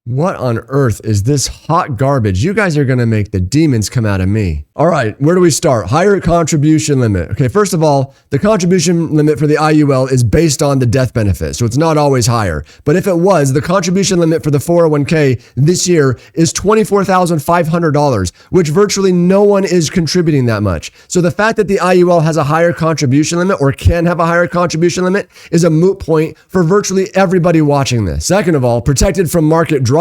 What on earth is this hot garbage? You guys are going to make the demons come out of me. All right, where do we start? Higher contribution limit. Okay, first of all, the contribution limit for the IUL is based on the death benefit, so it's not always higher. But if it was, the contribution limit for the 401k this year is $24,500, which virtually no one is contributing that much. So the fact that the IUL has a higher contribution limit or can have a higher contribution limit is a moot point for virtually everybody watching this. Second of all, protected from market drops.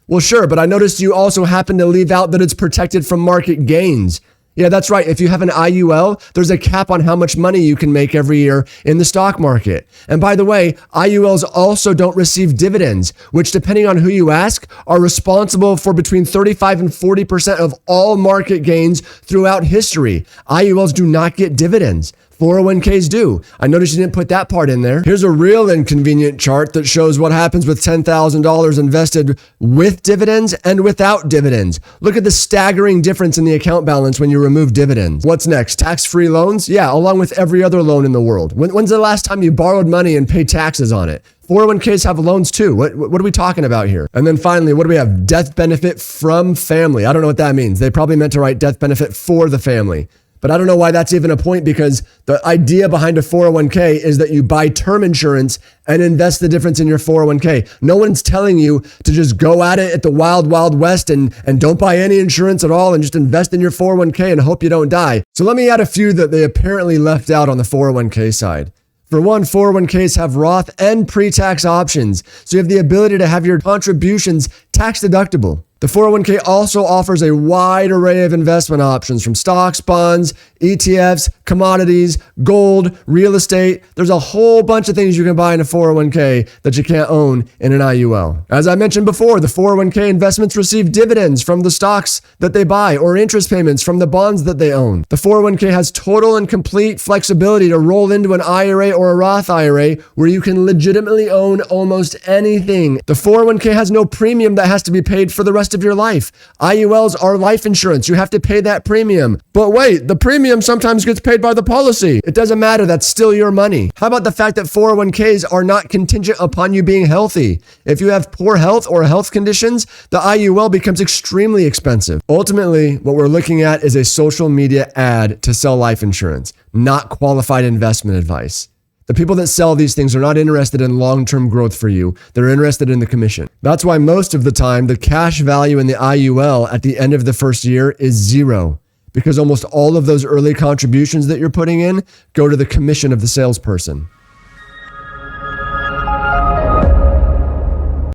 Well, sure, but I noticed you also happen to leave out that it's protected from market gains. Yeah, that's right. If you have an IUL, there's a cap on how much money you can make every year in the stock market. And by the way, IULs also don't receive dividends, which depending on who you ask, are responsible for between 35 and 40% of all market gains throughout history. IULs do not get dividends. 401ks do. I noticed you didn't put that part in there. Here's a real inconvenient chart that shows what happens with $10,000 invested with dividends and without dividends. Look at the staggering difference in the account balance when you remove dividends. What's next? Tax-free loans? Yeah, along with every other loan in the world. When's the last time you borrowed money and paid taxes on it? 401ks have loans too. What are we talking about here? And then finally, what do we have? Death benefit from family. I don't know what that means. They probably meant to write death benefit for the family. But I don't know why that's even a point, because the idea behind a 401k is that you buy term insurance and invest the difference in your 401k. No one's telling you to just go at it at the wild, wild west and don't buy any insurance at all and just invest in your 401k and hope you don't die. So let me add a few that they apparently left out on the 401k side. For one, 401ks have Roth and pre-tax options, so you have the ability to have your contributions tax deductible. The 401k also offers a wide array of investment options from stocks, bonds, ETFs, commodities, gold, real estate. There's a whole bunch of things you can buy in a 401k that you can't own in an IUL. As I mentioned before, the 401k investments receive dividends from the stocks that they buy or interest payments from the bonds that they own. The 401k has total and complete flexibility to roll into an IRA or a Roth IRA where you can legitimately own almost anything. The 401k has no premium that has to be paid for the rest of your life. IULs are life insurance. You have to pay that premium. But wait, the premium sometimes gets paid by the policy. It doesn't matter. That's still your money. How about the fact that 401ks are not contingent upon you being healthy? If you have poor health or health conditions, the IUL becomes extremely expensive. Ultimately, what we're looking at is a social media ad to sell life insurance, not qualified investment advice. The people that sell these things are not interested in long-term growth for you. They're interested in the commission. That's why most of the time, the cash value in the IUL at the end of the first year is zero, because almost all of those early contributions that you're putting in go to the commission of the salesperson.